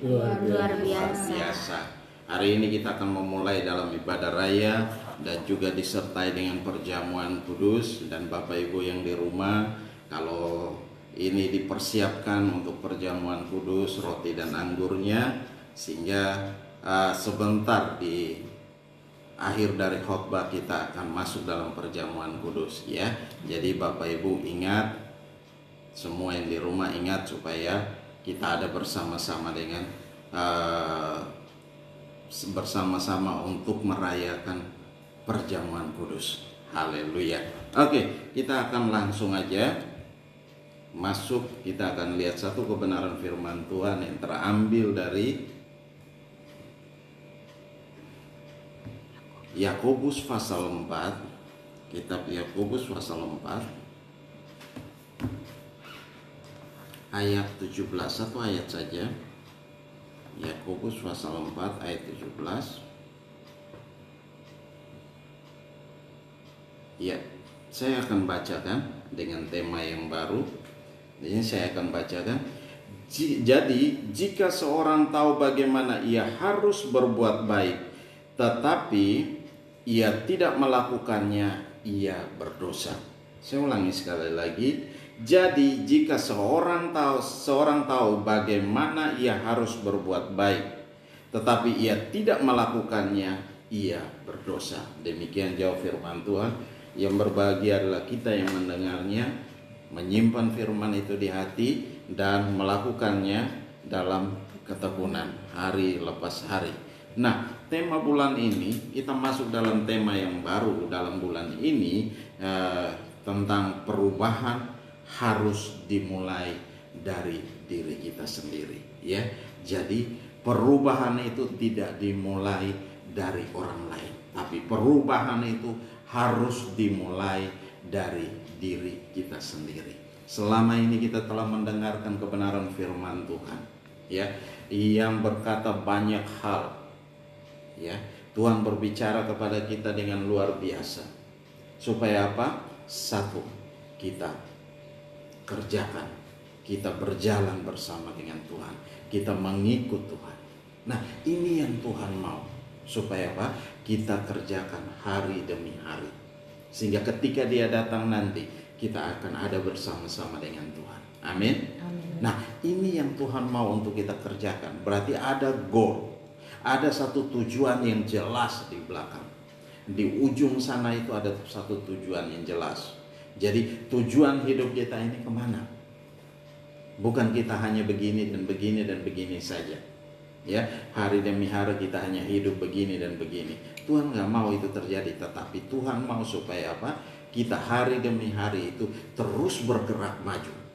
Luar Luar biasa. Hari ini kita akan memulai dalam ibadah raya dan juga disertai dengan perjamuan kudus. Dan Bapak Ibu yang di rumah, kalau ini dipersiapkan untuk perjamuan kudus, roti dan anggurnya, sehingga sebentar di akhir dari khotbah kita akan masuk dalam perjamuan kudus ya. Jadi Bapak Ibu ingat, semua yang di rumah ingat supaya kita ada bersama-sama dengan bersama-sama untuk merayakan perjamuan kudus. Haleluya. Oke, kita akan langsung aja masuk. Kita akan lihat satu kebenaran firman Tuhan yang terambil dari Yakobus pasal 4. Kitab Yakobus pasal 4 ayat 17, satu ayat saja. Yakobus pasal 4 ayat 17. Ya, saya akan bacakan dengan tema yang baru. Ini saya akan bacakan. Jadi, jika seorang tahu bagaimana ia harus berbuat baik, tetapi ia tidak melakukannya, ia berdosa. Saya ulangi sekali lagi. Jadi jika seorang tahu bagaimana ia harus berbuat baik, tetapi ia tidak melakukannya, ia berdosa. Demikian jawab firman Tuhan. Yang berbahagia adalah kita yang mendengarnya, menyimpan firman itu di hati, dan melakukannya dalam ketekunan hari lepas hari. Nah, tema bulan ini kita masuk dalam tema yang baru dalam bulan ini, tentang perubahan harus dimulai dari diri kita sendiri ya. Jadi perubahan itu tidak dimulai dari orang lain, tapi perubahan itu harus dimulai dari diri kita sendiri. Selama ini kita telah mendengarkan kebenaran firman Tuhan ya, yang berkata banyak hal ya. Tuhan berbicara kepada kita dengan luar biasa. Supaya apa? Satu, kita kerjakan, kita berjalan bersama dengan Tuhan, kita mengikut Tuhan. Nah, ini yang Tuhan mau. Supaya apa? Kita kerjakan hari demi hari, sehingga ketika Dia datang nanti, kita akan ada bersama-sama dengan Tuhan. Amin. Nah, ini yang Tuhan mau untuk kita kerjakan. Berarti ada goal, ada satu tujuan yang jelas di belakang. Di ujung sana itu ada satu tujuan yang jelas. Jadi tujuan hidup kita ini kemana? Bukan kita hanya begini dan begini dan begini saja ya. Hari demi hari kita hanya hidup begini dan begini. Tuhan gak mau itu terjadi. Tetapi Tuhan mau supaya apa? Kita hari demi hari itu terus bergerak maju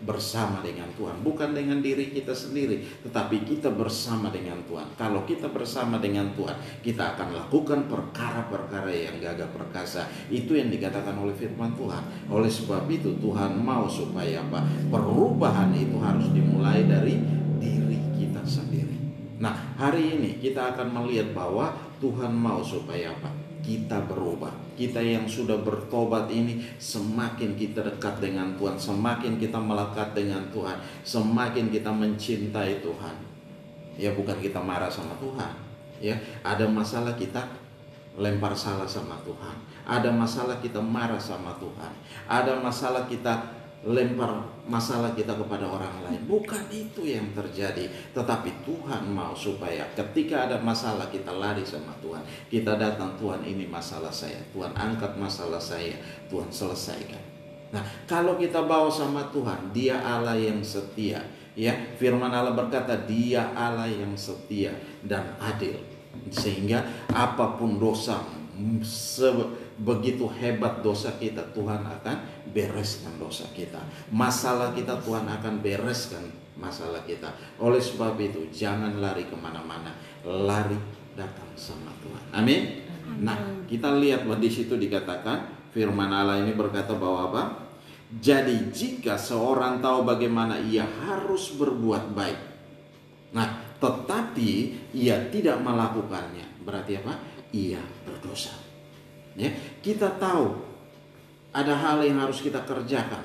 bersama dengan Tuhan. Bukan dengan diri kita sendiri, tetapi kita bersama dengan Tuhan. Kalau kita bersama dengan Tuhan, kita akan lakukan perkara-perkara yang gagah perkasa. Itu yang dikatakan oleh firman Tuhan. Oleh sebab itu Tuhan mau supaya apa? Perubahan itu harus dimulai dari diri kita sendiri. Nah, hari ini kita akan melihat bahwa Tuhan mau supaya apa? Kita berubah. Kita yang sudah bertobat ini, semakin kita dekat dengan Tuhan, semakin kita melekat dengan Tuhan, semakin kita mencintai Tuhan. Ya, bukan kita marah sama Tuhan. Ya, ada masalah kita lempar salah sama Tuhan. Ada masalah kita marah sama Tuhan. Ada masalah kita lempar masalah kita kepada orang lain. Bukan itu yang terjadi. Tetapi Tuhan mau supaya ketika ada masalah kita lari sama Tuhan. Kita datang, Tuhan ini masalah saya, Tuhan angkat masalah saya, Tuhan selesaikan. Nah, kalau kita bawa sama Tuhan, Dia Allah yang setia ya. Firman Allah berkata Dia Allah yang setia dan adil, sehingga apapun dosa, begitu hebat dosa kita, Tuhan akan bereskan dosa kita. Masalah kita, Tuhan akan bereskan masalah kita. Oleh sebab itu jangan lari kemana-mana, lari datang sama Tuhan. Amin. Nah, kita lihat bahwa di situ dikatakan firman Allah ini berkata bahwa apa? Jadi jika seorang tahu bagaimana ia harus berbuat baik, nah tetapi ia tidak melakukannya, berarti apa? Ia berdosa. Ya, kita tahu ada hal yang harus kita kerjakan.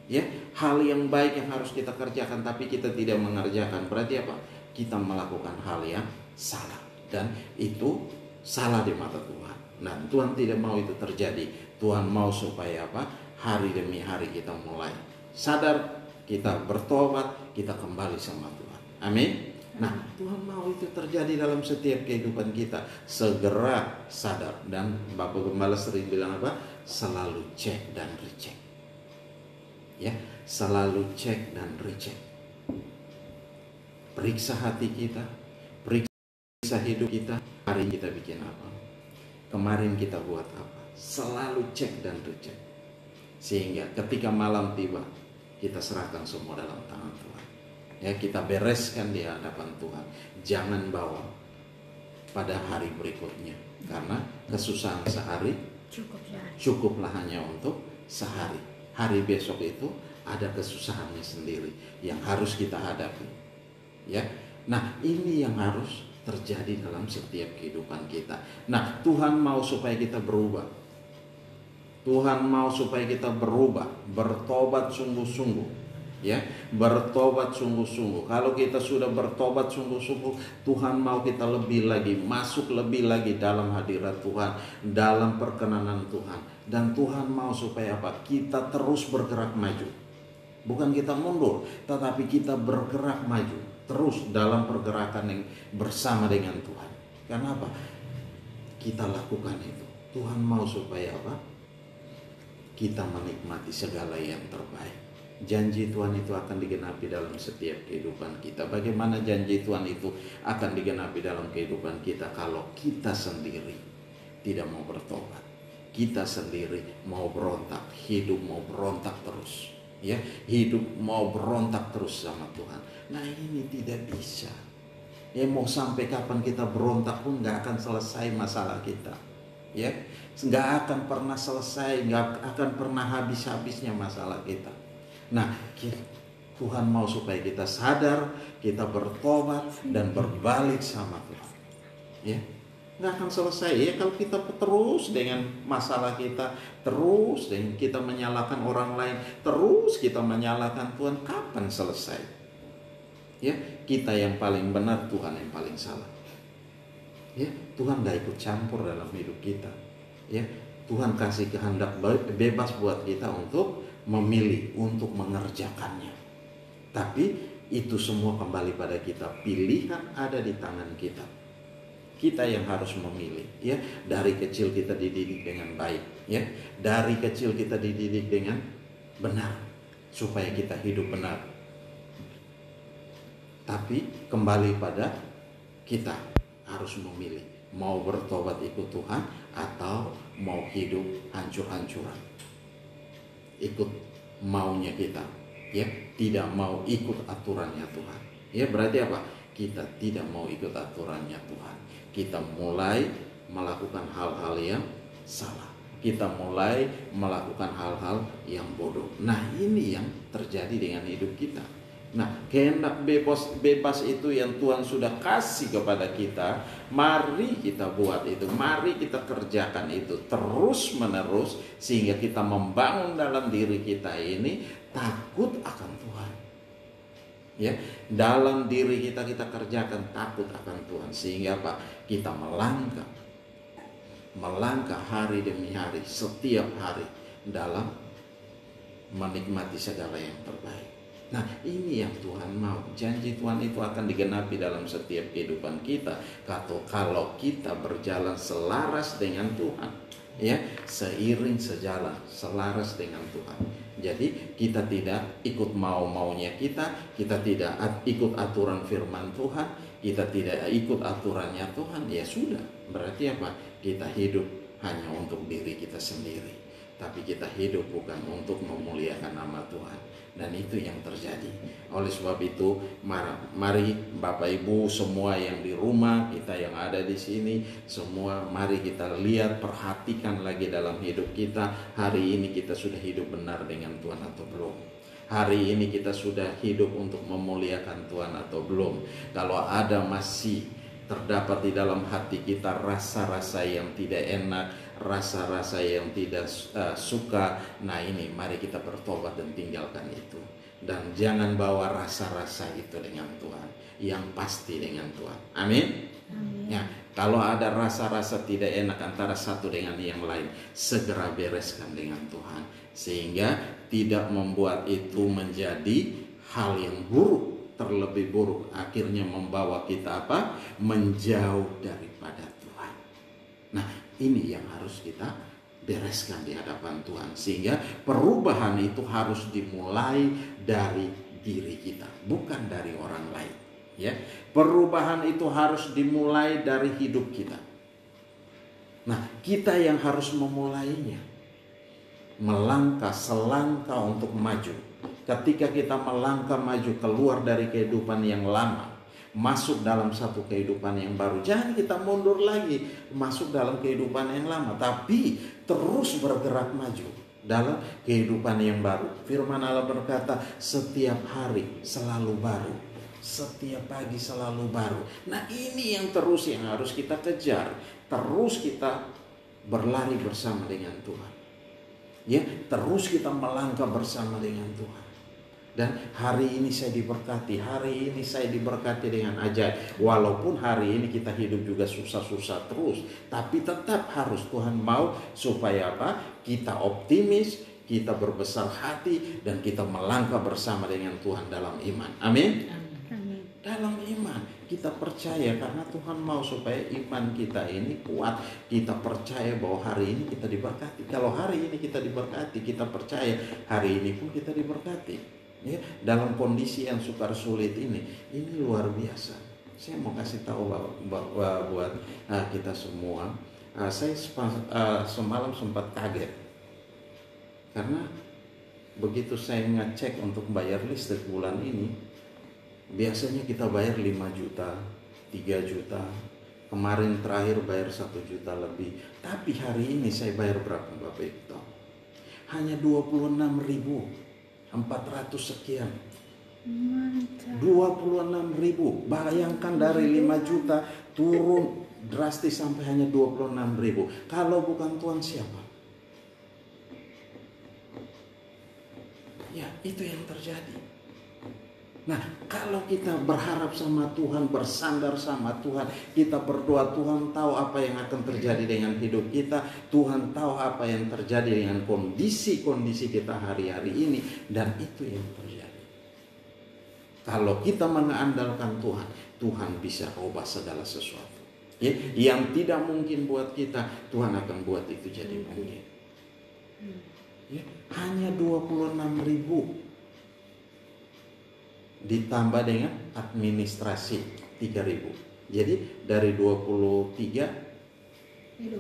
Ya, hal yang baik yang harus kita kerjakan tapi kita tidak mengerjakan, berarti apa? Kita melakukan hal yang salah, dan itu salah di mata Tuhan. Nah, Tuhan tidak mau itu terjadi. Tuhan mau supaya apa? Hari demi hari kita mulai sadar, kita bertobat, kita kembali sama Tuhan. Amin. Nah, Tuhan mau itu terjadi dalam setiap kehidupan kita. Segera sadar. Dan Bapak Gembala sering bilang apa? Selalu cek dan recheck. Ya, selalu cek dan recheck. Periksa hati kita, periksa hidup kita. Hari ini kita bikin apa? Kemarin kita buat apa? Selalu cek dan recheck. Sehingga ketika malam tiba, kita serahkan semua dalam tangan Tuhan. Ya, kita bereskan di hadapan Tuhan. Jangan bawa pada hari berikutnya, karena kesusahan sehari cukuplah hanya untuk sehari. Hari besok itu ada kesusahannya sendiri yang harus kita hadapi. Ya, nah ini yang harus terjadi dalam setiap kehidupan kita. Nah, Tuhan mau supaya kita berubah. Tuhan mau supaya kita berubah, bertobat sungguh-sungguh, ya, bertobat sungguh-sungguh. Kalau kita sudah bertobat sungguh-sungguh, Tuhan mau kita lebih lagi, masuk lebih lagi dalam hadirat Tuhan, dalam perkenanan Tuhan. Dan Tuhan mau supaya apa? Kita terus bergerak maju. Bukan kita mundur, tetapi kita bergerak maju terus dalam pergerakan yang bersama dengan Tuhan. Karena apa? Kita lakukan itu. Tuhan mau supaya apa? Kita menikmati segala yang terbaik. Janji Tuhan itu akan digenapi dalam setiap kehidupan kita. Bagaimana janji Tuhan itu akan digenapi dalam kehidupan kita kalau kita sendiri tidak mau bertobat? Kita sendiri mau berontak, hidup mau berontak terus. Ya, hidup mau berontak terus sama Tuhan. Nah, ini tidak bisa. Ya, mau sampai kapan kita berontak pun gak akan selesai masalah kita. Ya, nggak akan pernah selesai, nggak akan pernah habis-habisnya masalah kita. Nah, Tuhan mau supaya kita sadar, kita bertobat dan berbalik sama Tuhan. Ya, nggak akan selesai ya kalau kita terus dengan masalah kita, terus dengan kita menyalahkan orang lain, terus kita menyalahkan Tuhan. Kapan selesai? Ya, kita yang paling benar, Tuhan yang paling salah. Ya, Tuhan gak ikut campur dalam hidup kita. Ya, Tuhan kasih kehendak bebas buat kita untuk memilih, untuk mengerjakannya. Tapi itu semua kembali pada kita. Pilihan ada di tangan kita. Kita yang harus memilih. Ya, dari kecil kita dididik dengan baik. Ya, dari kecil kita dididik dengan benar supaya kita hidup benar. Tapi kembali pada kita harus memilih, mau bertobat ikut Tuhan atau mau hidup hancur-hancuran ikut maunya kita, ya, tidak mau ikut aturannya Tuhan. Ya, berarti apa? Kita tidak mau ikut aturannya Tuhan. Kita mulai melakukan hal-hal yang salah. Kita mulai melakukan hal-hal yang bodoh. Nah, ini yang terjadi dengan hidup kita. Nah, kehendak bebas itu yang Tuhan sudah kasih kepada kita. Mari kita buat itu, mari kita kerjakan itu terus menerus, sehingga kita membangun dalam diri kita ini takut akan Tuhan. Ya, dalam diri kita kerjakan takut akan Tuhan, sehingga apa? Kita melangkah hari demi hari, setiap hari dalam menikmati segala yang terbaik. Nah, ini yang Tuhan mau. Janji Tuhan itu akan digenapi dalam setiap kehidupan kita kalau kita berjalan selaras dengan Tuhan, ya, seiring sejalan, selaras dengan Tuhan. Jadi kita tidak ikut mau-maunya kita tidak ikut aturan firman Tuhan, kita tidak ikut aturannya Tuhan. Ya sudah, berarti apa? Kita hidup hanya untuk diri kita sendiri, tapi kita hidup bukan untuk memuliakan nama Tuhan. Dan itu yang terjadi. Oleh sebab itu, mari Bapak Ibu semua yang di rumah, kita yang ada di sini, semua mari kita lihat, perhatikan lagi dalam hidup kita. Hari ini kita sudah hidup benar dengan Tuhan atau belum? Hari ini kita sudah hidup untuk memuliakan Tuhan atau belum? Kalau ada masih terdapat di dalam hati kita rasa-rasa yang tidak enak, rasa-rasa yang tidak suka, nah ini mari kita bertobat dan tinggalkan itu. Dan jangan bawa rasa-rasa itu dengan Tuhan, yang pasti dengan Tuhan. Amin. Ya, kalau ada rasa-rasa tidak enak antara satu dengan yang lain, segera bereskan dengan Tuhan, sehingga tidak membuat itu menjadi hal yang buruk, terlebih buruk, akhirnya membawa kita apa? Menjauh daripada Tuhan. Nah, ini yang harus kita bereskan di hadapan Tuhan, sehingga perubahan itu harus dimulai dari diri kita, bukan dari orang lain. Ya, perubahan itu harus dimulai dari hidup kita. Nah, kita yang harus memulainya, melangkah selangkah untuk maju. Ketika kita melangkah maju keluar dari kehidupan yang lama, masuk dalam satu kehidupan yang baru, jangan kita mundur lagi masuk dalam kehidupan yang lama, tapi terus bergerak maju dalam kehidupan yang baru. Firman Allah berkata, setiap hari selalu baru, setiap pagi selalu baru. Nah, ini yang terus yang harus kita kejar. Terus kita berlari bersama dengan Tuhan. Ya, terus kita melangkah bersama dengan Tuhan. Dan hari ini saya diberkati, hari ini saya diberkati dengan ajaib. Walaupun hari ini kita hidup juga susah-susah terus, tapi tetap harus Tuhan mau supaya apa? Kita optimis, kita berbesar hati, dan kita melangkah bersama dengan Tuhan dalam iman. Amin. Dalam iman kita percaya, karena Tuhan mau supaya iman kita ini kuat. Kita percaya bahwa hari ini kita diberkati. Kalau hari ini kita diberkati, kita percaya hari ini pun kita diberkati. Ya, dalam kondisi yang sukar sulit ini luar biasa. Saya mau kasih tahu buat kita semua. Saya semalam sempat kaget, karena begitu saya ngecek untuk bayar listrik bulan ini, biasanya kita bayar 5 juta, 3 juta. Kemarin terakhir bayar 1 juta lebih. Tapi hari ini saya bayar berapa Bapak Ibu? Hanya 26.400 sekian. 26.000. Bayangkan dari 5 juta turun drastis sampai hanya 26.000. Kalau bukan Tuhan siapa? Ya, itu yang terjadi. Nah, kalau kita berharap sama Tuhan, bersandar sama Tuhan, kita berdoa, Tuhan tahu apa yang akan terjadi dengan hidup kita, Tuhan tahu apa yang terjadi dengan kondisi-kondisi kita hari-hari ini, dan itu yang terjadi. Kalau kita mengandalkan Tuhan, Tuhan bisa ubah segala sesuatu. Ya, yang tidak mungkin buat kita, Tuhan akan buat itu jadi mungkin. Ya, hanya 26.000. Ditambah dengan administrasi 3.000. Jadi dari 23 ke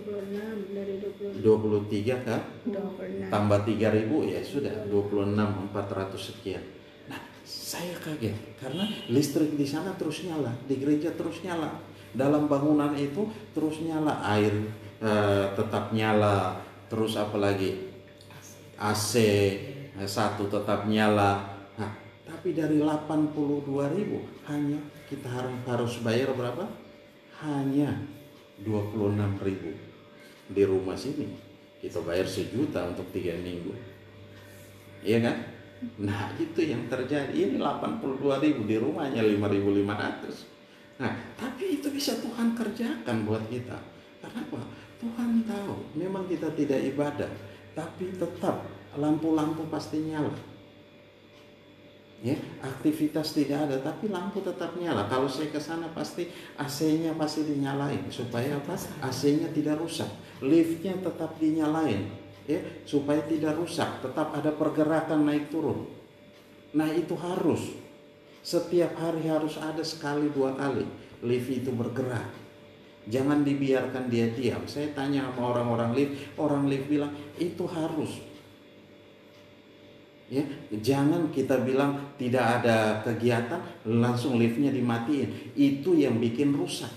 26. tambah 3.000, ya sudah 26.400 sekian. Nah, saya kaget karena listrik di sana terus nyala, di gereja terus nyala, dalam bangunan itu terus nyala, air tetap nyala, terus apalagi AC satu tetap nyala. Nah, tapi dari 82.000 hanya kita harus bayar berapa? Hanya 26.000. Di rumah sini kita bayar 1 juta untuk 3 minggu. Iya kan? Nah, itu yang terjadi. Ini 82.000, di rumahnya 5.500. Nah, tapi itu bisa Tuhan kerjakan buat kita. Kenapa? Tuhan tahu memang kita tidak ibadah, tapi tetap lampu-lampu pasti nyala. Ya, aktivitas tidak ada tapi lampu tetap nyala. Kalau saya ke sana pasti AC-nya pasti dinyalain supaya apa? AC-nya tidak rusak. Liftnya tetap dinyalain, ya, supaya tidak rusak. Tetap ada pergerakan naik turun. Nah, itu harus setiap hari harus ada sekali 2 kali lift itu bergerak. Jangan dibiarkan dia diam. Saya tanya sama orang lift bilang itu harus. Ya, jangan kita bilang tidak ada kegiatan langsung liftnya dimatiin. Itu yang bikin rusak.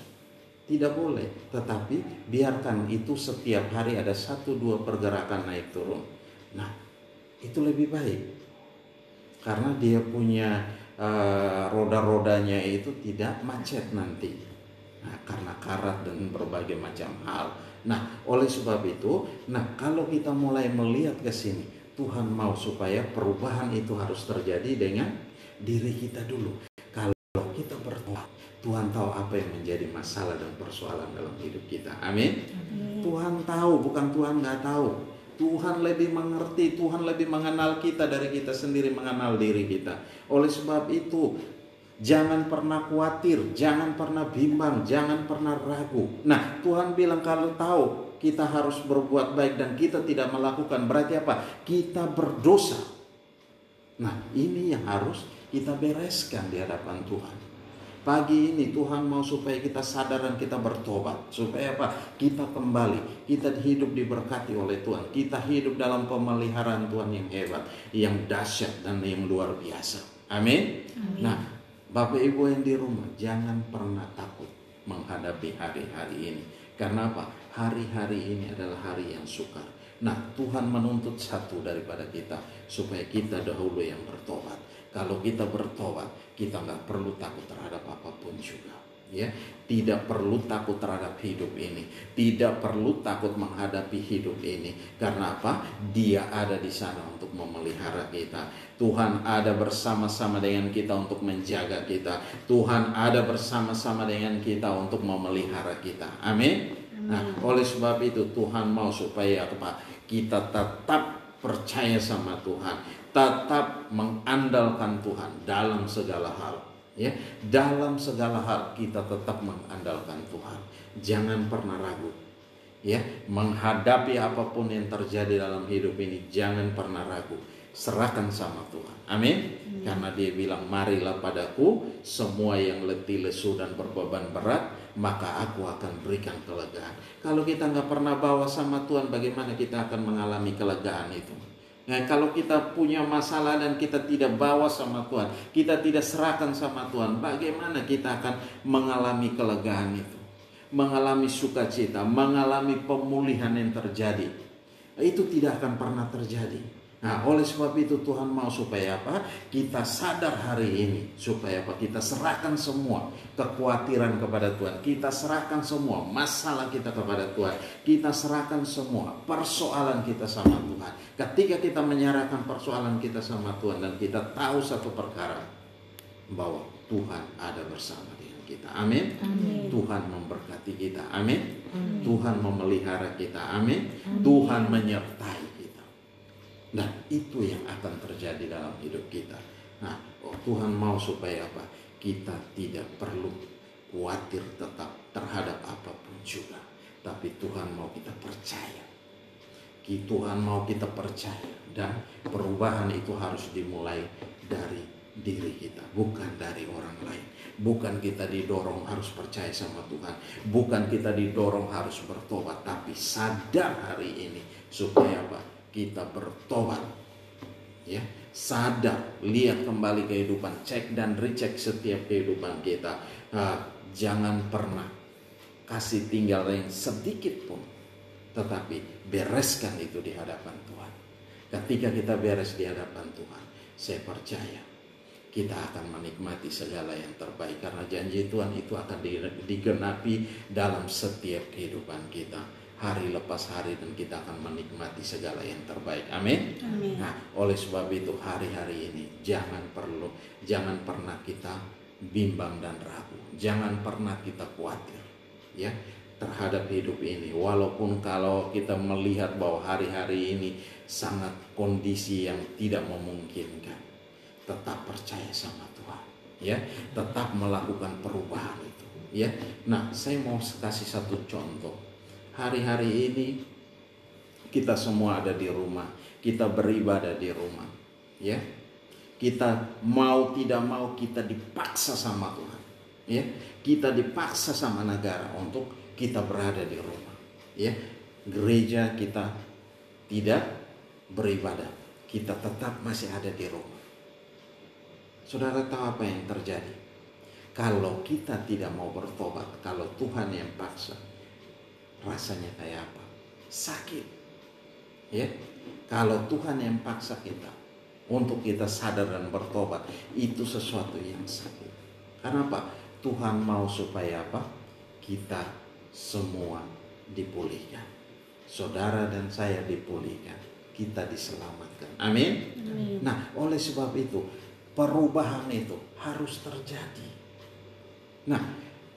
Tidak boleh. Tetapi biarkan itu setiap hari ada 1-2 pergerakan naik turun. Nah, itu lebih baik. Karena dia punya roda-rodanya itu tidak macet nanti. Nah, karena karat dan berbagai macam hal. Nah, oleh sebab itu, kalau kita mulai melihat ke sini, Tuhan mau supaya perubahan itu harus terjadi dengan diri kita dulu. Kalau kita bertobat, Tuhan tahu apa yang menjadi masalah dan persoalan dalam hidup kita. Amin. Tuhan tahu, bukan Tuhan nggak tahu. Tuhan lebih mengerti, Tuhan lebih mengenal kita dari kita sendiri mengenal diri kita. Oleh sebab itu, jangan pernah khawatir, jangan pernah bimbang, jangan pernah ragu. Nah, Tuhan bilang kalau tahu kita harus berbuat baik dan kita tidak melakukan, berarti apa? Kita berdosa. Nah, ini yang harus kita bereskan di hadapan Tuhan. Pagi ini Tuhan mau supaya kita sadar dan kita bertobat. Supaya apa? Kita kembali, kita hidup diberkati oleh Tuhan. Kita hidup dalam pemeliharaan Tuhan yang hebat, yang dahsyat dan yang luar biasa. Amin. Nah, Bapak Ibu yang di rumah, jangan pernah takut menghadapi hari-hari ini. Karena apa? Hari-hari ini adalah hari yang sukar. Nah, Tuhan menuntut satu daripada kita, supaya kita dahulu yang bertobat. Kalau kita bertobat, kita nggak perlu takut terhadap apapun juga. Ya, tidak perlu takut terhadap hidup ini, tidak perlu takut menghadapi hidup ini. Karena apa? Dia ada di sana untuk memelihara kita. Tuhan ada bersama-sama dengan kita untuk menjaga kita. Tuhan ada bersama-sama dengan kita untuk memelihara kita. Amin. Nah, oleh sebab itu Tuhan mau supaya apa? Kita tetap percaya sama Tuhan, tetap mengandalkan Tuhan dalam segala hal. Ya, dalam segala hal kita tetap mengandalkan Tuhan. Jangan pernah ragu. Ya, menghadapi apapun yang terjadi dalam hidup ini, jangan pernah ragu. Serahkan sama Tuhan. Amin. Karena Dia bilang, marilah padaku semua yang letih, lesu dan berbeban berat, maka aku akan berikan kelegaan. Kalau kita nggak pernah bawa sama Tuhan, bagaimana kita akan mengalami kelegaan itu? Nah, kalau kita punya masalah dan kita tidak bawa sama Tuhan, kita tidak serahkan sama Tuhan, bagaimana kita akan mengalami kelegaan itu? Mengalami sukacita, mengalami pemulihan yang terjadi. Itu tidak akan pernah terjadi. Nah, oleh sebab itu Tuhan mau supaya apa? Kita sadar hari ini, supaya apa? Kita serahkan semua kekhawatiran kepada Tuhan. Kita serahkan semua masalah kita kepada Tuhan. Kita serahkan semua persoalan kita sama Tuhan. Ketika kita menyerahkan persoalan kita sama Tuhan dan kita tahu satu perkara, bahwa Tuhan ada bersama dengan kita. Amin. Tuhan memberkati kita. Amin. Tuhan memelihara kita. Amin. Tuhan menyertai kita. Nah, itu yang akan terjadi dalam hidup kita. Nah, Tuhan mau supaya apa? Kita tidak perlu khawatir tetap terhadap apapun juga. Tapi Tuhan mau kita percaya. Tuhan mau kita percaya. Dan perubahan itu harus dimulai dari diri kita, bukan dari orang lain. Bukan kita didorong harus percaya sama Tuhan, bukan kita didorong harus bertobat, tapi sadar hari ini supaya apa? Kita bertobat, ya, sadar, lihat kembali kehidupan, cek dan recheck setiap kehidupan kita. Jangan pernah kasih tinggal yang sedikit pun, tetapi bereskan itu di hadapan Tuhan. Ketika kita beres di hadapan Tuhan, saya percaya kita akan menikmati segala yang terbaik, karena janji Tuhan itu akan digenapi dalam setiap kehidupan kita. Hari lepas hari, dan kita akan menikmati segala yang terbaik. Amin. Nah, oleh sebab itu hari-hari ini jangan pernah kita bimbang dan ragu. Jangan pernah kita khawatir, ya, terhadap hidup ini. Walaupun kalau kita melihat bahwa hari-hari ini sangat kondisi yang tidak memungkinkan, tetap percaya sama Tuhan, ya, tetap melakukan perubahan itu, ya. Nah, saya mau kasih satu contoh. Hari-hari ini kita semua ada di rumah, kita beribadah di rumah, ya. Kita mau tidak mau kita dipaksa sama Tuhan, ya. Kita dipaksa sama negara untuk kita berada di rumah, ya. Gereja kita tidak beribadah, kita tetap masih ada di rumah. Saudara tahu apa yang terjadi? Kalau kita tidak mau bertobat, kalau Tuhan yang paksa, rasanya kayak apa? Sakit, ya. Kalau Tuhan yang paksa kita untuk kita sadar dan bertobat, itu sesuatu yang sakit. Karena apa? Tuhan mau supaya apa? Kita semua dipulihkan. Saudara dan saya dipulihkan. kita diselamatkan. Amin. Amin. Nah, oleh sebab itu perubahan itu harus terjadi. Nah,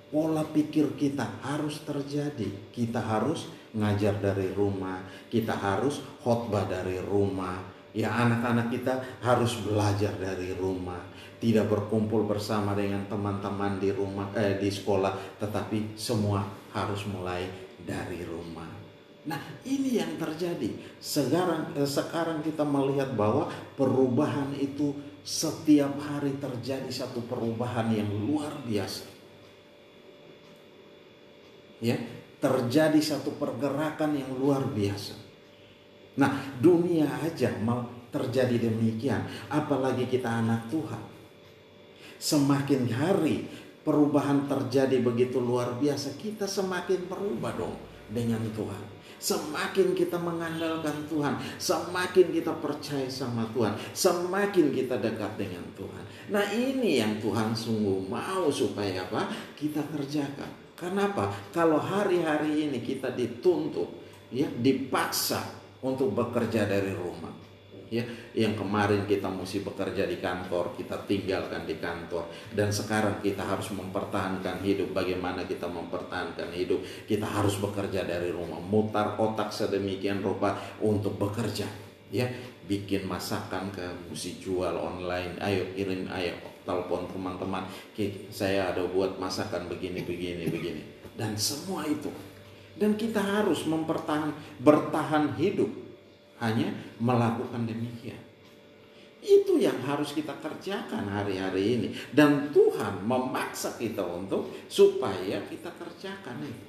pola pikir kita harus terjadi. Kita harus ngajar dari rumah, kita harus khotbah dari rumah. Ya, anak-anak kita harus belajar dari rumah. Tidak berkumpul bersama dengan teman-teman di rumah, di sekolah, tetapi semua harus mulai dari rumah. Nah, ini yang terjadi. Sekarang kita melihat bahwa perubahan itu setiap hari terjadi satu perubahan yang luar biasa. Ya, terjadi satu pergerakan yang luar biasa. Nah, dunia aja mau terjadi demikian, apalagi kita anak Tuhan. Semakin hari perubahan terjadi begitu luar biasa, kita semakin berubah dong dengan Tuhan. Semakin kita mengandalkan Tuhan, semakin kita percaya sama Tuhan, semakin kita dekat dengan Tuhan. Nah, ini yang Tuhan sungguh mau supaya apa? Kita kerjakan. Kenapa? Kalau hari-hari ini kita dituntut, ya, dipaksa untuk bekerja dari rumah. Ya, yang kemarin kita mesti bekerja di kantor, kita tinggalkan di kantor, dan sekarang kita harus mempertahankan hidup. Bagaimana kita mempertahankan hidup? Kita harus bekerja dari rumah, mutar otak sedemikian rupa untuk bekerja. Ya, bikin masakan ke mesti jual online, ayo kirim, ayo telepon teman-teman, saya ada buat masakan begini, dan semua itu. Dan kita harus bertahan hidup hanya melakukan demikian. Itu yang harus kita kerjakan hari-hari ini, dan Tuhan memaksa kita untuk supaya kita kerjakan itu.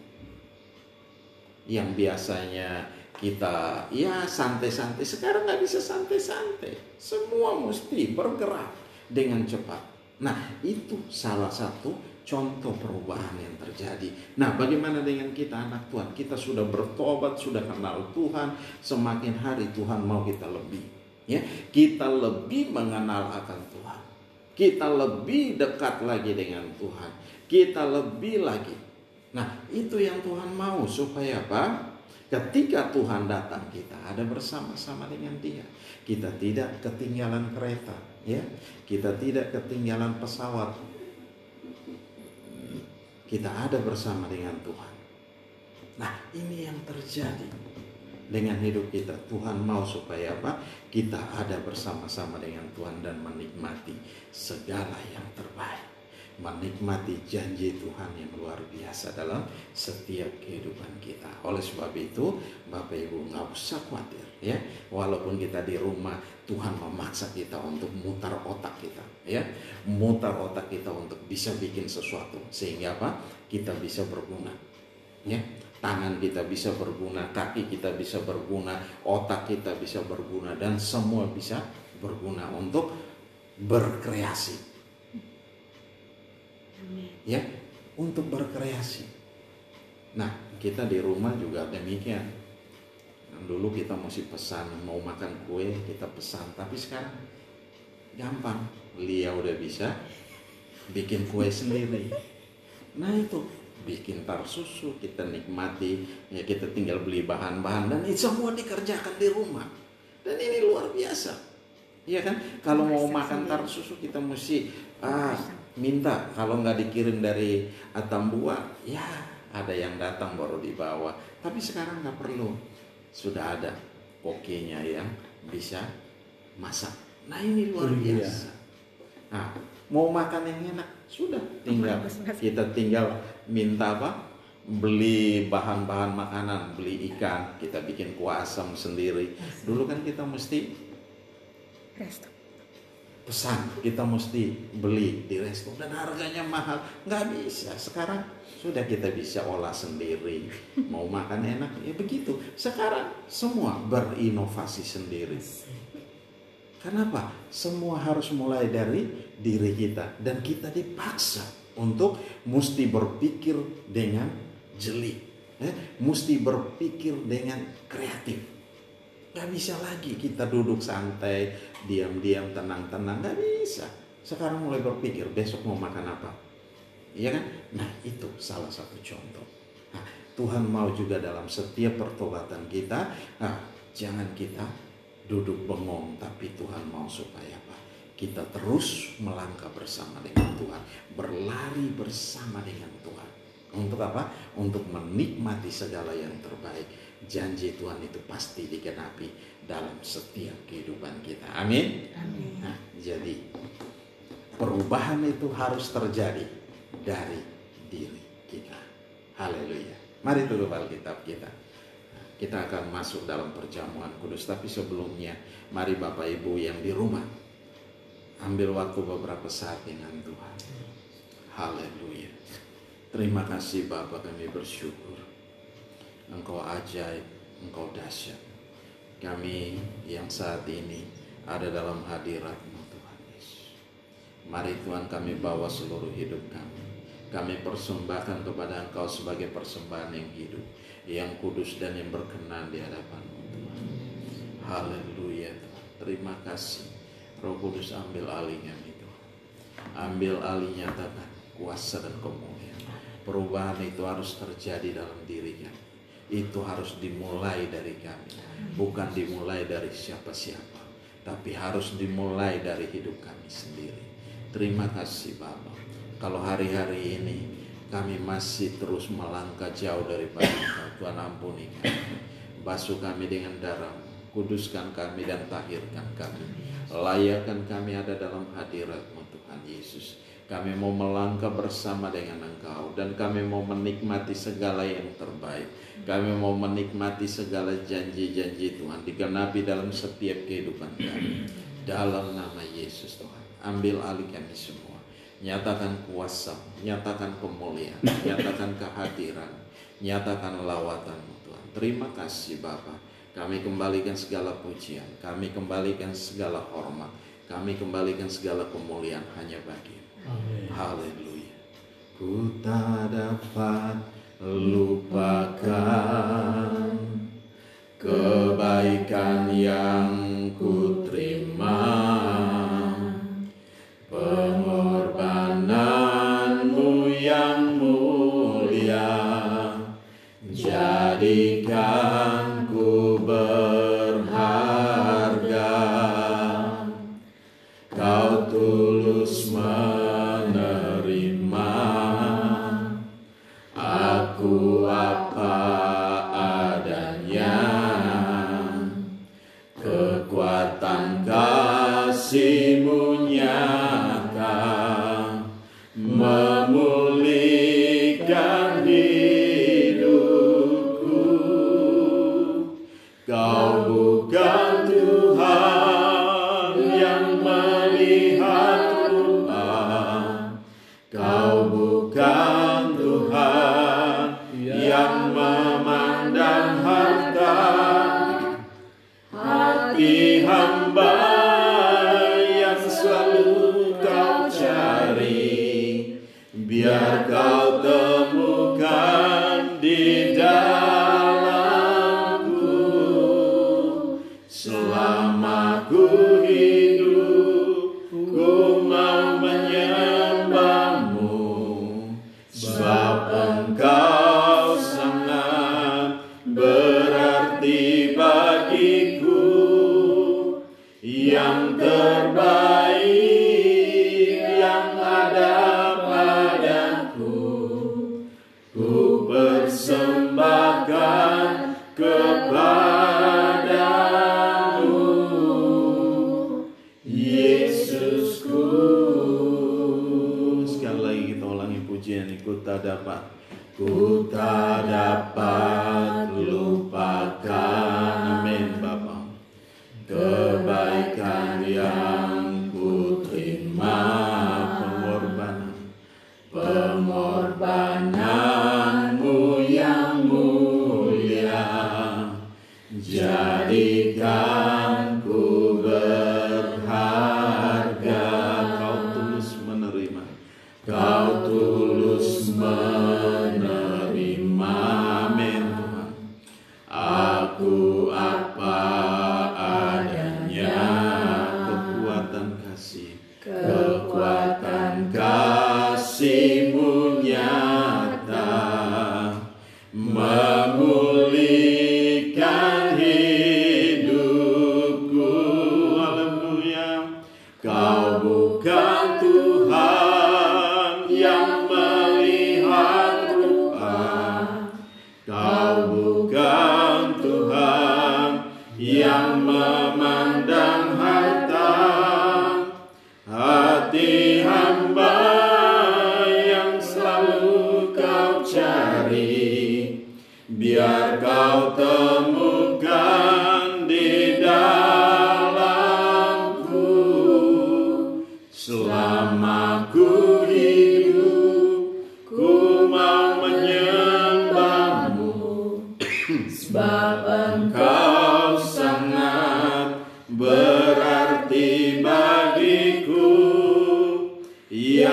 Yang biasanya kita ya santai-santai, sekarang nggak bisa santai-santai. Semua mesti bergerak dengan cepat. Nah, itu salah satu contoh perubahan yang terjadi. Nah, bagaimana dengan kita anak Tuhan? Kita sudah bertobat, sudah kenal Tuhan. Semakin hari Tuhan mau kita lebih, ya, kita lebih mengenal akan Tuhan. Kita lebih dekat lagi dengan Tuhan. Kita lebih lagi. Nah, itu yang Tuhan mau supaya apa? Ketika Tuhan datang, kita ada bersama-sama dengan Dia. Kita tidak ketinggalan kereta, ya. Kita tidak ketinggalan pesawat. Kita ada bersama dengan Tuhan. Nah, ini yang terjadi dengan hidup kita. Tuhan mau supaya apa? Kita ada bersama-sama dengan Tuhan dan menikmati segala yang terbaik. Menikmati janji Tuhan yang luar biasa dalam setiap kehidupan kita. Oleh sebab itu, Bapak Ibu nggak usah khawatir, ya. Walaupun kita di rumah, Tuhan memaksa kita untuk mutar otak kita, ya, mutar otak kita untuk bisa bikin sesuatu sehingga apa? Kita bisa berguna, ya. Tangan kita bisa berguna, kaki kita bisa berguna, otak kita bisa berguna, dan semua bisa berguna untuk berkreasi. Ya, untuk berkreasi. Nah, kita di rumah juga demikian. Dulu kita mesti pesan, mau makan kue kita pesan, tapi sekarang gampang, Lia udah bisa bikin kue sendiri. Nah, itu bikin tar susu, kita nikmati, ya, kita tinggal beli bahan-bahan, dan itu semua dikerjakan di rumah. Dan ini luar biasa, ya kan? Kalau mau makan tar susu kita mesti minta, kalau nggak dikirim dari Atambua, ya ada yang datang baru dibawa. Tapi sekarang nggak perlu, sudah ada pokenya yang bisa masak. Nah, ini luar biasa. Nah, mau makan yang enak, sudah kita tinggal minta apa? Beli bahan-bahan makanan, beli ikan, kita bikin kuah asam sendiri. Dulu kan kita mesti pesan, kita mesti beli di resto dan harganya mahal, nggak bisa. Sekarang sudah kita bisa olah sendiri. Mau makan enak, ya begitu. Sekarang semua berinovasi sendiri. Kenapa? Semua harus mulai dari diri kita, dan kita dipaksa untuk mesti berpikir dengan jeli, mesti berpikir dengan kreatif. Gak bisa lagi kita duduk santai, diam-diam, tenang-tenang. Gak bisa. Sekarang mulai berpikir, besok mau makan apa. Iya kan? Nah, itu salah satu contoh. Nah, Tuhan mau juga dalam setiap pertobatan kita, jangan kita duduk bengong, tapi Tuhan mau supaya apa? Kita terus melangkah bersama dengan Tuhan, berlari bersama dengan Tuhan. Untuk apa? Untuk menikmati segala yang terbaik. Janji Tuhan itu pasti digenapi dalam setiap kehidupan kita. Amin. Amin. Nah, jadi perubahan itu harus terjadi dari diri kita. Haleluya. Mari tutup Alkitab kita. Kita akan masuk dalam perjamuan kudus. Tapi sebelumnya, mari Bapak Ibu yang di rumah, ambil waktu beberapa saat dengan Tuhan. Haleluya. Terima kasih Bapa, kami bersyukur. Engkau ajaib, Engkau dahsyat. Kami yang saat ini ada dalam hadirat-Mu Tuhan Yesus. Mari Tuhan, kami bawa seluruh hidup kami. Kami persembahkan kepada Engkau sebagai persembahan yang hidup, yang kudus dan yang berkenan di hadapan-Mu Tuhan. Haleluya Tuhan. Terima kasih. Roh Kudus, ambil alih kami Tuhan. Ambil alih, nyatakan kuasa dan kemuliaan. Perubahan itu harus terjadi dalam diri kami. Itu harus dimulai dari kami. Bukan dimulai dari siapa-siapa, tapi harus dimulai dari hidup kami sendiri. Terima kasih Bapa. Kalau hari-hari ini kami masih terus melangkah jauh daripada Engkau, Tuhan ampuni kami. Basuh kami dengan darah-Mu, kuduskan kami dan tahirkan kami. Layakkan kami ada dalam hadirat-Mu Tuhan Yesus. Kami mau melangkah bersama dengan Engkau, dan kami mau menikmati segala yang terbaik. Kami mau menikmati segala janji-janji Tuhan digenapi dalam setiap kehidupan kami. Dalam nama Yesus Tuhan, ambil alih kami semua. Nyatakan kuasa, nyatakan kemuliaan, nyatakan kehadiran, nyatakan lawatan-Mu Tuhan. Terima kasih Bapa. Kami kembalikan segala pujian, kami kembalikan segala hormat, kami kembalikan segala kemuliaan hanya bagi-Mu. Haleluya. Ku tak dapat lupakan kebaikan yang ku terima, pengorbanan-Mu yang mulia, jadikan ku berharga. Kau tulus menerima aku apa adanya. Kekuatan kasih-Mu nyata, memulihkan hidupku. Kau bukan Tuhan yang melihat rupa, Kau bukan Tuhan yang memandang harta. Hati hamba yang selalu Kau cari, biar Kau temukan di dalamku. Selama ku hidup, ku mau menyembah-Mu, sebab Engkau sangat berarti bagiku. Yang terbaik yang ada padaku, ku persembahkan kepadamu, Yesusku. Sekali lagi kita ulangi pujian ini. Ku tak dapat lupakan, amin Bapa, kebaikan yang ku terima, pengorbanan-Mu yang mulia, jadikan ku berharga. Kau tulus menerima, Kau tulus menerima, amin Tuhan. Aku apa adanya, kekuatan kasih-Mu nyata, memulihkan hidupku.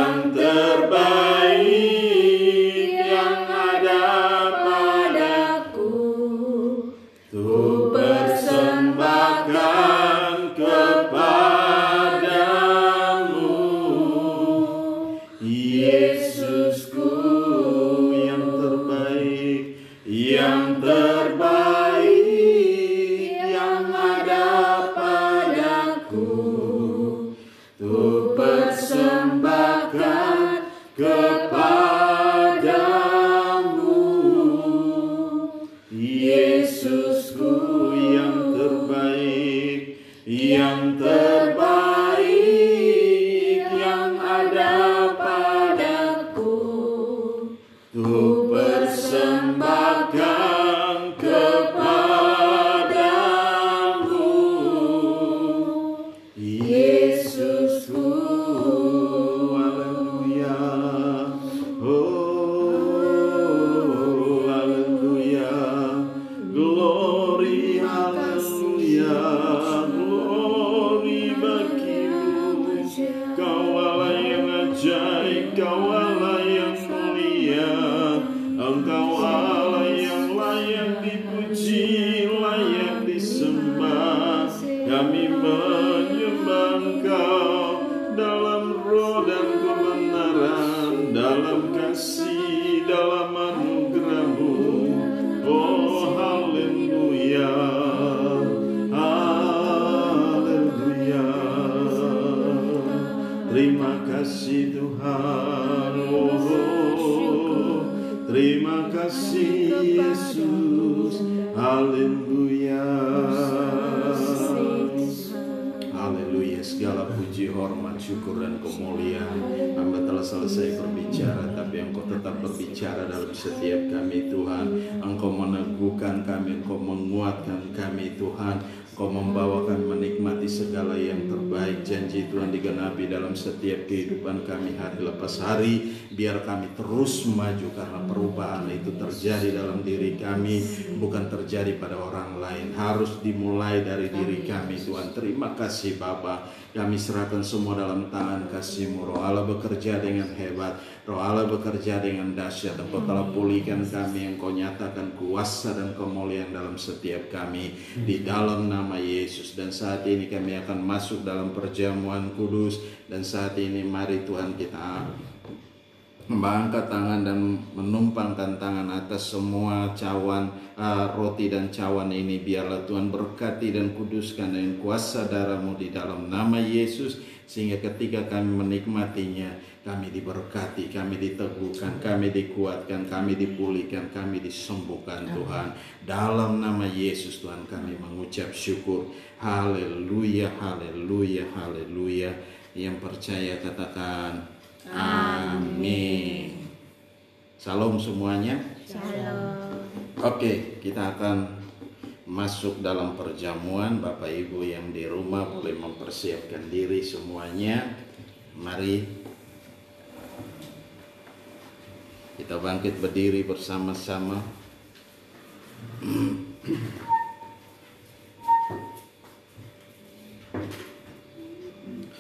yang terbaik yang ada padaku, ku persembahkan kepadamu. Yesusku yang terbaik, yang terbaik yang ada padaku, ku persembahkan kepadamu. Yesusku yang terbaik, yang terbaik yang ada padaku, ku persembahkan kepadamu. Yesusku, haleluya, oh haleluya, glory, haleluya, glory bagimu. Kau Allah yang ajaib, Kau Allah yang mulia, Engkau Allah yang layak dipuji, layak disembah. Kami menyembah Engkau dalam roh dan kebenaran, dalam kasih, dalam anugerah-Mu. Oh haleluya, haleluya. Terima kasih Tuhan, oh terima kasih Yesus, haleluya. Haleluya, segala puji, hormat, syukur dan kemuliaan. Hamba telah selesai berbicara, tapi Engkau tetap berbicara dalam setiap kami Tuhan. Engkau meneguhkan kami, Engkau menguatkan kami Tuhan. Kau membawa kami menikmati segala yang terbaik. Janji Tuhan digenapi dalam setiap kehidupan kami hari lepas hari. Biar kami terus maju, karena perubahan itu terjadi dalam diri kami, bukan terjadi pada orang lain. Harus dimulai dari diri kami Tuhan. Terima kasih Bapa. Kami serahkan semua dalam tangan kasih-Mu. Roh Allah bekerja dengan hebat, Roh Allah bekerja dengan dahsyat. Engkau telah pulihkan kami, Engkau nyatakan kuasa dan kemuliaan dalam setiap kami, di dalam nama Yesus. Dan saat ini kami akan masuk dalam perjamuan kudus. Dan saat ini mari Tuhan kita mengangkat tangan dan menumpangkan tangan atas semua cawan roti dan cawan ini. Biarlah Tuhan berkati dan kuduskan dengan kuasa darah-Mu di dalam nama Yesus, sehingga ketika kami menikmatinya, kami diberkati, kami diteguhkan, kami dikuatkan, kami dipulihkan, kami disembuhkan Tuhan. Dalam nama Yesus Tuhan kami mengucap syukur. Haleluya, haleluya, haleluya. Yang percaya katakan amin. Salam semuanya. Shalom. Oke, kita akan masuk dalam perjamuan. Bapak Ibu yang di rumah boleh mempersiapkan diri semuanya. Mari kita bangkit berdiri bersama-sama.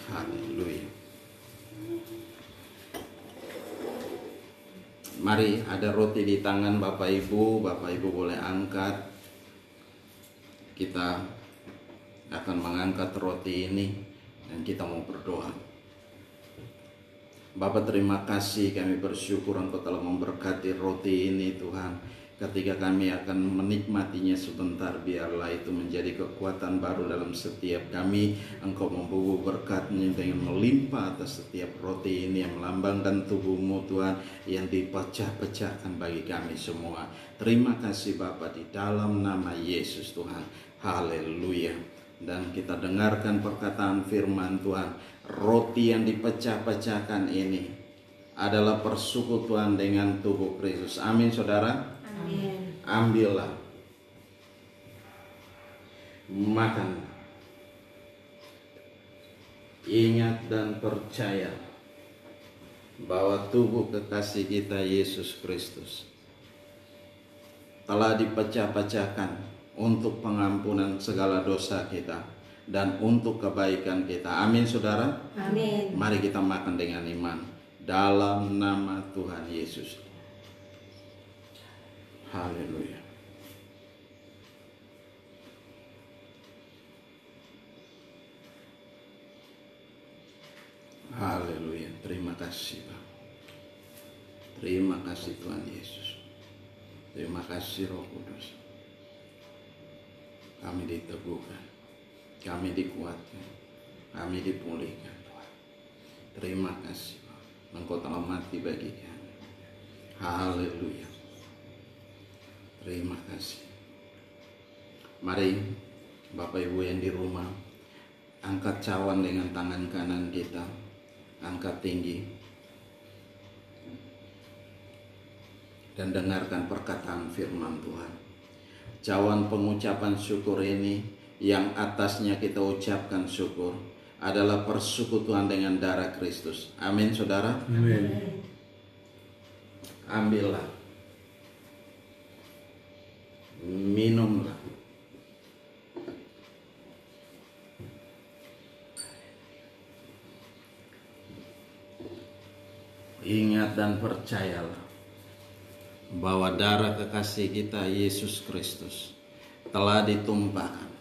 Haleluya. Mari, ada roti di tangan Bapak Ibu boleh angkat. Kita akan mengangkat roti ini dan kita mau berdoa. Bapa, terima kasih, kami bersyukur Engkau telah memberkati roti ini Tuhan. Ketika kami akan menikmatinya sebentar, biarlah itu menjadi kekuatan baru dalam setiap kami. Engkau membawa berkat-Nya dengan melimpah atas setiap roti ini yang melambangkan tubuh-Mu Tuhan, yang dipecah-pecahkan bagi kami semua. Terima kasih Bapa, di dalam nama Yesus Tuhan. Haleluya. Dan kita dengarkan perkataan firman Tuhan. Roti yang dipecah-pecahkan ini adalah persekutuan dengan tubuh Kristus. Amin saudara. Amin. Ambillah, makan, ingat dan percaya bahwa tubuh kekasih kita Yesus Kristus telah dipecah-pecahkan untuk pengampunan segala dosa kita dan untuk kebaikan kita. Amin saudara. Amin. Mari kita makan dengan iman. dalam nama Tuhan Yesus. Haleluya. Haleluya. Terima kasih Bapa. Terima kasih Tuhan Yesus. Terima kasih Roh Kudus. Kami diteguhkan, kami dikuatkan, kami dipulihkan Tuhan. Terima kasih Bapa. Engkau telah mati bagi kami. Haleluya. Terima kasih. Mari Bapak Ibu yang di rumah, angkat cawan dengan tangan kanan kita, angkat tinggi, dan dengarkan perkataan firman Tuhan. Cawan pengucapan syukur ini yang atasnya kita ucapkan syukur adalah persekutuan dengan darah Kristus. Amin saudara. Amin. Ambillah, minumlah. Ingat dan percayalah bahwa darah kekasih kita Yesus Kristus telah ditumpahkan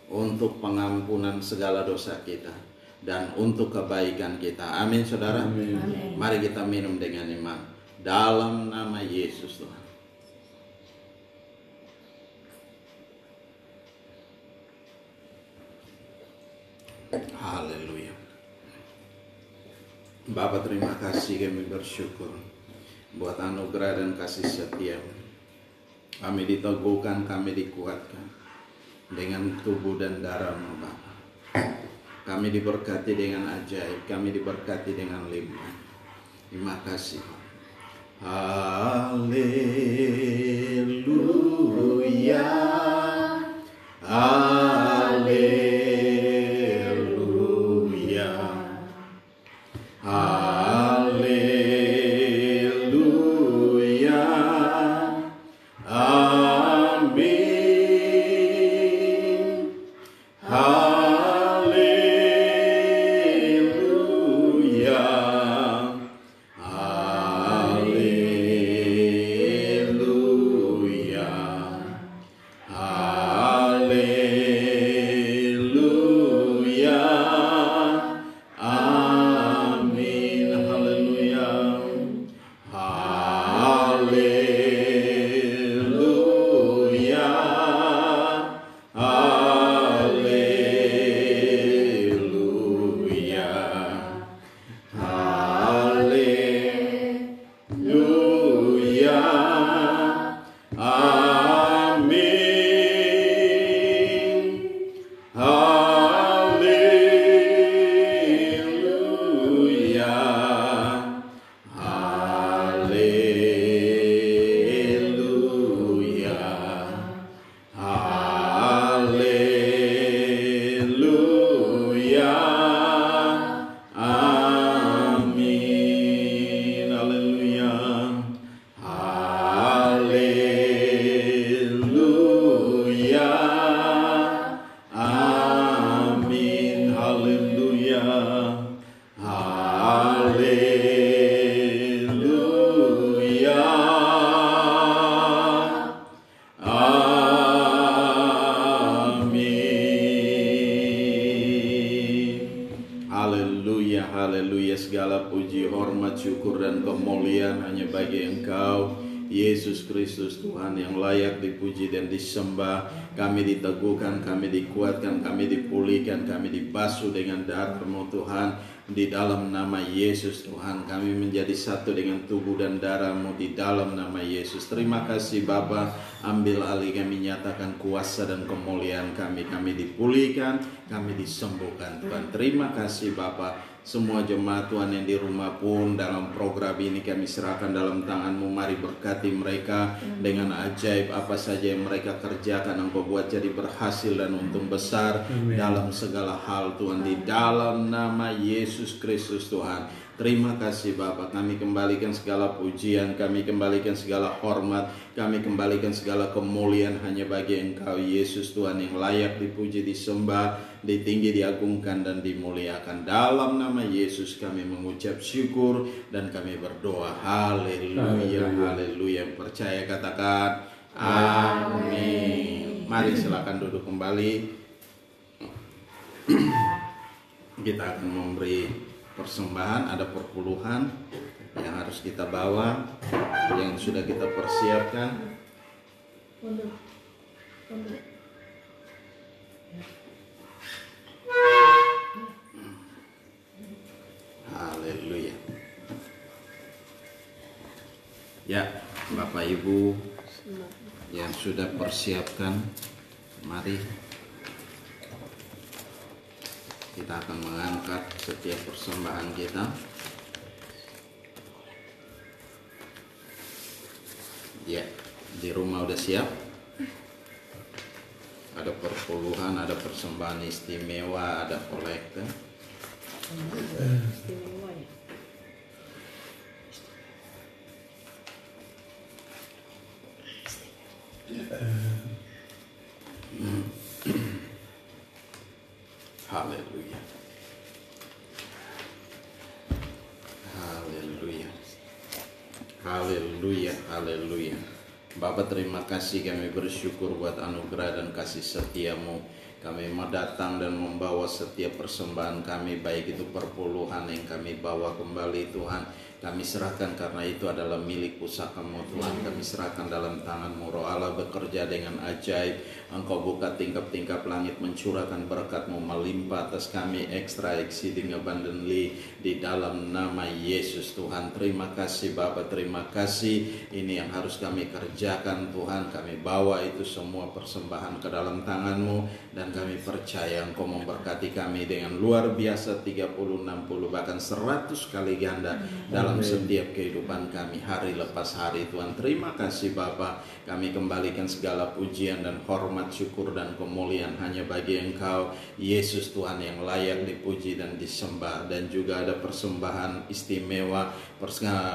untuk pengampunan segala dosa kita dan untuk kebaikan kita. Amin saudara. Amin. Mari kita minum dengan iman dalam nama Yesus Tuhan. Haleluya. Bapa, terima kasih, kami bersyukur buat anugerah dan kasih setia. Kami diteguhkan, kami dikuatkan dengan tubuh dan darah-Mu Bapa. Kami diberkati dengan ajaib, kami diberkati dengan limpah. Terima kasih. Haleluya. Haleluya. Haleluya. Amin. Haleluya. Haleluya. Haleluya. Amin. Haleluya. Haleluya. Haleluya. Haleluya. Amin. Haleluya. Haleluya. Haleluya. Amin. Haleluya. Haleluya. Amin. Haleluya. Haleluya. Amin. Haleluya. Haleluya. Segala puji, hormat, syukur, dan kemuliaan hanya bagi Engkau, Yesus Kristus, Tuhan yang layak dipuji dan disembah. Kami diteguhkan, kami dikuatkan, kami dipulihkan, kami dibasuh dengan darah-Mu Tuhan. Di dalam nama Yesus Tuhan, kami menjadi satu dengan tubuh dan darah-Mu di dalam nama Yesus. Terima kasih Bapa, ambil alih, kami nyatakan kuasa dan kemuliaan kami. Kami dipulihkan, kami disembuhkan Tuhan. Terima kasih Bapa. Semua jemaat Tuhan yang di rumah pun dalam program ini kami serahkan dalam tangan-Mu. Mari berkati mereka dengan ajaib apa saja yang mereka kerjakan. Engkau buat jadi berhasil dan untung besar dalam segala hal Tuhan. Di dalam nama Yesus Kristus Tuhan, Terima kasih Bapa, kami kembalikan segala pujian, kami kembalikan segala hormat, kami kembalikan segala kemuliaan hanya bagi Engkau Yesus Tuhan yang layak dipuji, disembah, ditinggi, diagungkan dan dimuliakan. Dalam nama Yesus kami mengucap syukur dan kami berdoa. Haleluya, haleluya. Percaya katakan amin. Mari silakan duduk kembali. Kita akan memberi persembahan, ada perpuluhan yang harus kita bawa, yang sudah kita persiapkan. Haleluya. Ya, Bapak Ibu yang sudah persiapkan, mari kita akan mengangkat setiap persembahan kita. Ya, di rumah udah siap. Ada perpuluhan, ada persembahan istimewa, ada kolekte. Istimewa ya. Haleluya. Haleluya. Haleluya. Haleluya. Bapa, terima kasih, kami bersyukur buat anugerah dan kasih setia-Mu. Kami mau datang dan membawa setiap persembahan kami, baik itu perpuluhan yang kami bawa kembali Tuhan. Kami serahkan karena itu adalah milik pusaka-Mu Tuhan. Kami serahkan dalam tangan-Mu. Roh Allah bekerja dengan ajaib. Engkau buka tingkap-tingkap langit, mencurahkan berkat-Mu melimpah atas kami, extra exceeding abundantly, di dalam nama Yesus Tuhan. Terima kasih Bapa, terima kasih. Ini yang harus kami kerjakan Tuhan. Kami bawa itu semua persembahan ke dalam tangan-Mu, dan kami percaya Engkau memberkati kami dengan luar biasa, 30, 60, bahkan 100 kali ganda dalam setiap kehidupan kami hari lepas hari Tuhan. Terima kasih Bapa, kami kembalikan segala pujian dan hormat, syukur dan kemuliaan hanya bagi Engkau Yesus Tuhan yang layak dipuji dan disembah. Dan juga ada persembahan istimewa,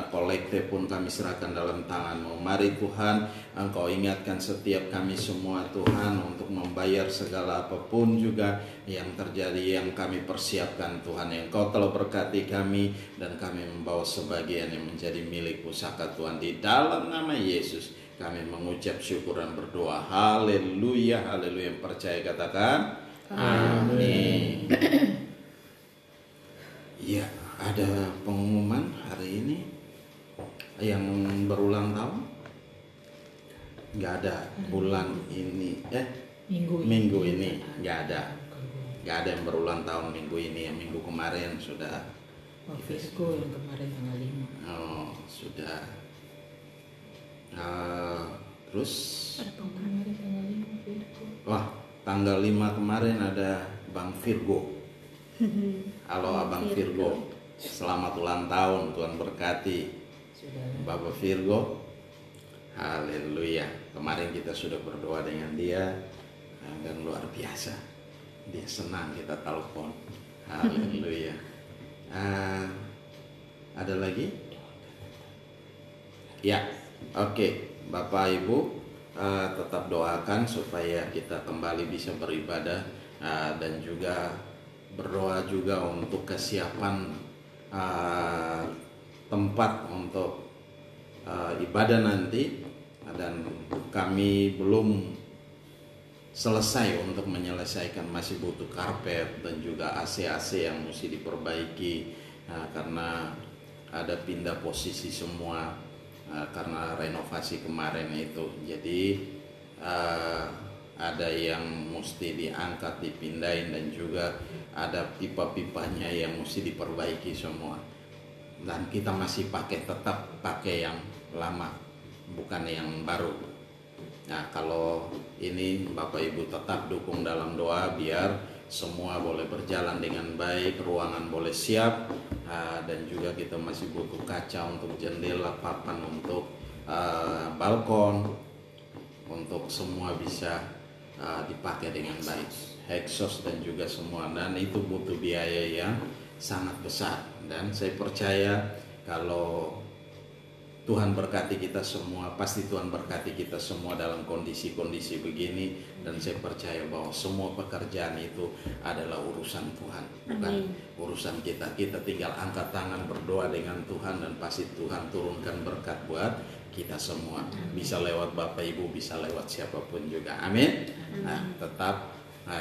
kolekte pun kami serahkan dalam tangan-Mu. Mari Tuhan, Engkau ingatkan setiap kami semua Tuhan untuk membayar segala apapun juga yang terjadi, yang kami persiapkan Tuhan. Yang Engkau telah berkati kami, dan kami membawa sebagian yang menjadi milik pusaka Tuhan. Di dalam nama Yesus kami mengucap syukur dan berdoa. Haleluya, haleluya. Percaya katakan amin. Ya, ada pengumuman hari ini yang berulang tahun. Nggak ada bulan ini, minggu ini nggak ada yang berulang tahun minggu ini. Ya, minggu kemarin sudah. Virgo yang kemarin tanggal 5. Oh, sudah. Terus Kemarin tanggal 5 Virgo. wah, tanggal 5 kemarin ada Bang Virgo. Halo Abang Virgo, selamat ulang tahun, Tuhan berkati Bapak Virgo. Haleluya. Kemarin kita sudah berdoa dengan dia, dan luar biasa, dia senang kita telepon. Haleluya. Ada lagi? Ya, oke. Bapak Ibu, tetap doakan supaya kita kembali bisa beribadah, dan juga berdoa juga untuk kesiapan tempat untuk ibadah nanti. Dan kami belum selesai untuk menyelesaikan, masih butuh karpet dan juga AC-AC yang mesti diperbaiki, karena ada pindah posisi semua karena renovasi kemarin itu. Jadi ada yang mesti diangkat, dipindahin, dan juga ada pipa-pipanya yang mesti diperbaiki semua. Dan kita masih tetap pakai yang lama, bukan yang baru. Nah, kalau ini Bapak Ibu tetap dukung dalam doa biar semua boleh berjalan dengan baik, ruangan boleh siap, dan juga kita masih butuh kaca untuk jendela, papan untuk balkon, untuk semua bisa dipakai dengan baik, exhaust dan juga semua. Dan itu butuh biaya yang sangat besar. Dan saya percaya kalau Tuhan berkati kita semua, pasti Tuhan berkati kita semua dalam kondisi-kondisi begini. Dan saya percaya bahwa semua pekerjaan itu adalah urusan Tuhan, bukan urusan kita. Kita tinggal angkat tangan berdoa dengan Tuhan, dan pasti Tuhan turunkan berkat buat kita semua. Bisa lewat Bapak Ibu, bisa lewat siapapun juga. Amin. Nah, tetap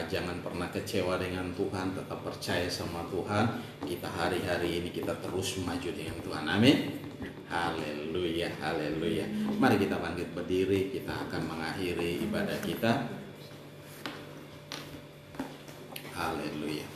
jangan pernah kecewa dengan Tuhan, tetap percaya sama Tuhan. Kita hari-hari ini kita terus maju dengan Tuhan. Amin. Haleluya, haleluya. Mari kita bangkit berdiri, kita akan mengakhiri ibadah kita. Haleluya,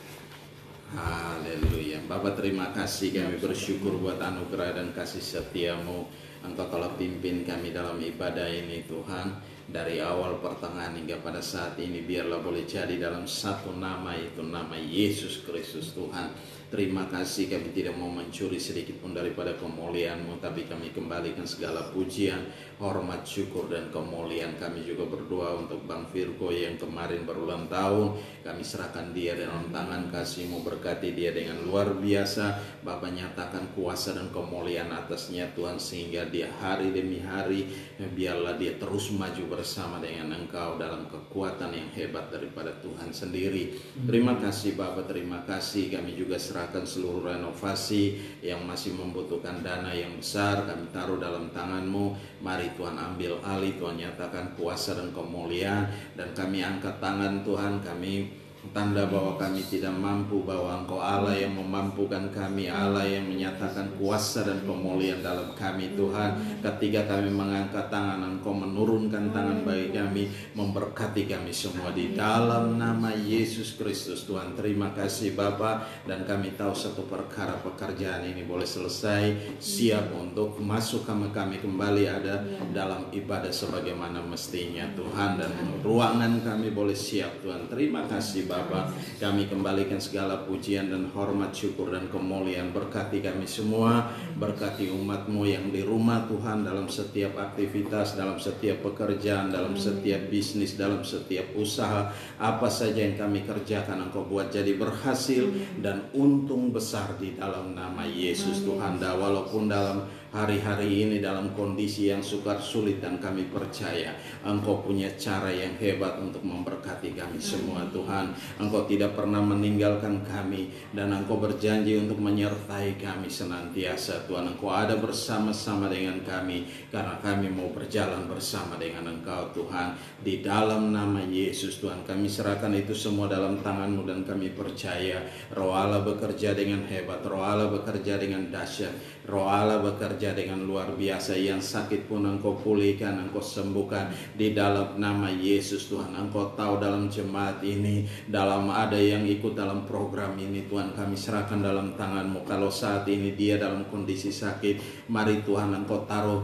haleluya. Bapak, terima kasih, kami bersyukur buat anugerah dan kasih setiamu. Engkau telah pimpin kami dalam ibadah ini Tuhan, dari awal pertengahan hingga pada saat ini. Biarlah boleh jadi dalam satu nama, itu nama Yesus Kristus Tuhan. Terima kasih, kami tidak mau mencuri sedikit pun daripada kemuliaan-Mu, tapi kami kembalikan segala pujian, hormat, syukur, dan kemuliaan. Kami juga berdoa untuk Bang Virgo yang kemarin berulang tahun. Kami serahkan dia dalam tangan kasih-Mu, berkati dia dengan luar biasa. Bapa, nyatakan kuasa dan kemuliaan atasnya Tuhan, sehingga dia hari demi hari, biarlah dia terus maju bersama dengan Engkau dalam kekuatan yang hebat daripada Tuhan sendiri. Terima kasih Bapa, terima kasih. Kami juga serahkan seluruh renovasi yang masih membutuhkan dana yang besar, kami taruh dalam tangan-Mu. Mari Tuhan ambil alih, Tuhan nyatakan kuasa dan kemuliaan. Dan kami angkat tangan Tuhan, kami tanda bahwa kami tidak mampu, bahwa Engkau Allah yang memampukan kami, Allah yang menyatakan kuasa dan pemulihan dalam kami Tuhan. Ketika kami mengangkat tangan, Engkau menurunkan tangan bagi kami, memberkati kami semua di dalam nama Yesus Kristus Tuhan. Terima kasih Bapa, dan kami tahu satu perkara, pekerjaan ini boleh selesai, siap untuk masuk kami kembali ada dalam ibadah sebagaimana mestinya Tuhan, dan ruangan kami boleh siap Tuhan. Terima kasih Bapa, kami kembalikan segala pujian dan hormat, syukur dan kemuliaan. Berkati kami semua, berkati umat-Mu yang di rumah Tuhan, dalam setiap aktivitas, dalam setiap pekerjaan, dalam setiap bisnis, dalam setiap usaha, apa saja yang kami kerjakan Engkau buat jadi berhasil dan untung besar di dalam nama Yesus Tuhan. Dan walaupun dalam hari-hari ini dalam kondisi yang sukar sulit, dan kami percaya Engkau punya cara yang hebat untuk memberkati kami semua Tuhan. Engkau tidak pernah meninggalkan kami, dan Engkau berjanji untuk menyertai kami senantiasa Tuhan. Engkau ada bersama-sama dengan kami, karena kami mau berjalan bersama dengan Engkau Tuhan. Di dalam nama Yesus Tuhan, kami serahkan itu semua dalam tangan-Mu, dan kami percaya Roh Allah bekerja dengan hebat, Roh Allah bekerja dengan dahsyat, Roh Allah bekerja dengan luar biasa. Yang sakit pun Engkau pulihkan, Engkau sembuhkan di dalam nama Yesus Tuhan. Engkau tahu dalam jemaat ini, dalam ada yang ikut dalam program ini Tuhan, kami serahkan dalam tangan-Mu. Kalau saat ini dia dalam kondisi sakit, mari Tuhan Engkau taruh,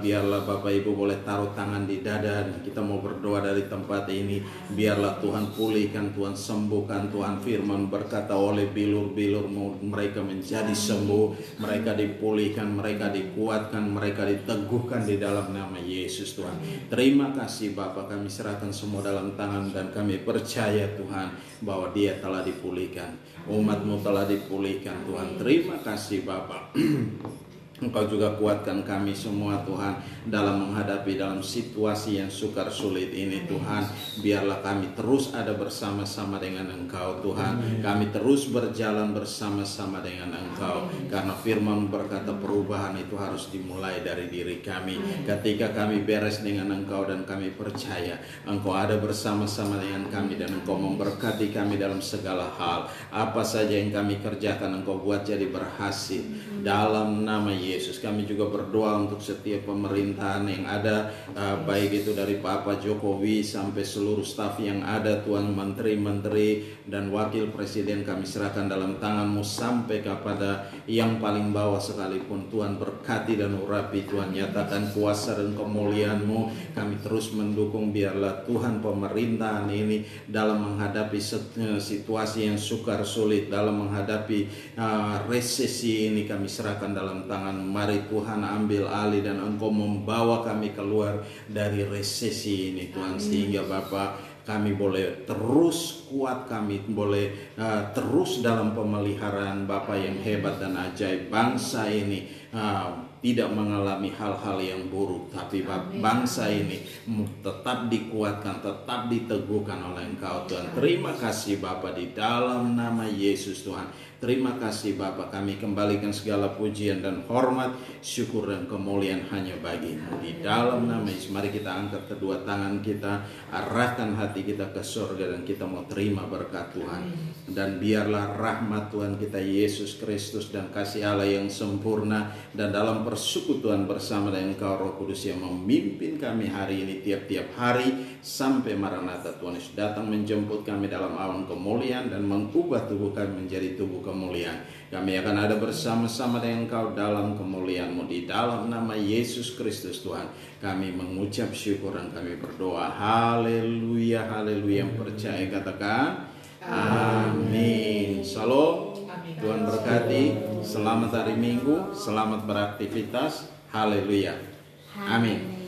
biarlah Bapak Ibu boleh taruh tangan di dada, dan kita mau berdoa dari tempat ini. Biarlah Tuhan pulihkan, Tuhan sembuhkan. Tuhan firman berkata, oleh bilur-bilur-Mu mereka menjadi sembuh, mereka dipulihkan, mereka dikuatkan, mereka diteguhkan di dalam nama Yesus Tuhan. Terima kasih Bapa, kami serahkan semua dalam tangan, dan kami percaya Tuhan bahwa dia telah dipulihkan, umat-Mu telah dipulihkan Tuhan. Terima kasih Bapa. Engkau juga kuatkan kami semua Tuhan, dalam menghadapi dalam situasi yang sukar sulit ini Tuhan. Biarlah kami terus ada bersama-sama dengan Engkau Tuhan. Kami terus berjalan bersama-sama dengan Engkau, karena firman berkata perubahan itu harus dimulai dari diri kami. Ketika kami beres dengan Engkau dan kami percaya Engkau ada bersama-sama dengan kami, dan Engkau memberkati kami dalam segala hal. Apa saja yang kami kerjakan Engkau buat jadi berhasil dalam nama Yesus. Kami juga berdoa untuk setiap pemerintahan yang ada, baik itu dari Bapak Jokowi sampai seluruh staf yang ada Tuhan, menteri-menteri dan wakil presiden, kami serahkan dalam tangan-Mu sampai kepada yang paling bawah sekalipun. Tuhan berkati dan urapi Tuhan, nyatakan kuasa dan kemuliaan-Mu. Kami terus mendukung, biarlah Tuhan pemerintahan ini dalam menghadapi situasi yang sukar sulit, dalam menghadapi resesi ini, kami serahkan dalam tangan. Mari Tuhan ambil alih, dan Engkau membawa kami keluar dari resesi ini Tuhan. Sehingga Bapa, kami boleh terus kuat, kami boleh terus dalam pemeliharaan Bapa yang hebat dan ajaib. Bangsa ini tidak mengalami hal-hal yang buruk, tapi bangsa ini tetap dikuatkan, tetap diteguhkan oleh Engkau Tuhan. Terima kasih Bapa, di dalam nama Yesus Tuhan. Terima kasih Bapa, kami kembalikan segala pujian dan hormat, syukur dan kemuliaan hanya bagi-Mu. Di dalam nama Yesus, mari kita angkat kedua tangan kita, arahkan hati kita ke surga, dan kita mau terima berkat Tuhan. Dan biarlah rahmat Tuhan kita Yesus Kristus dan kasih Allah yang sempurna, dan dalam persekutuan bersama dengan Engkau Roh Kudus yang memimpin kami hari ini tiap-tiap hari sampai Maranatha, Tuhan Yesus datang menjemput kami dalam awan kemuliaan dan mengubah tubuh kami menjadi tubuh kemuliaan. Kami akan ada bersama-sama dengan Engkau dalam kemuliaan-Mu. Di dalam nama Yesus Kristus Tuhan, kami mengucap syukur dan kami berdoa. Haleluya, haleluya. Yang percaya katakan amin. Shalom. Tuhan berkati. Selamat hari Minggu. Selamat beraktivitas. Haleluya. Amin.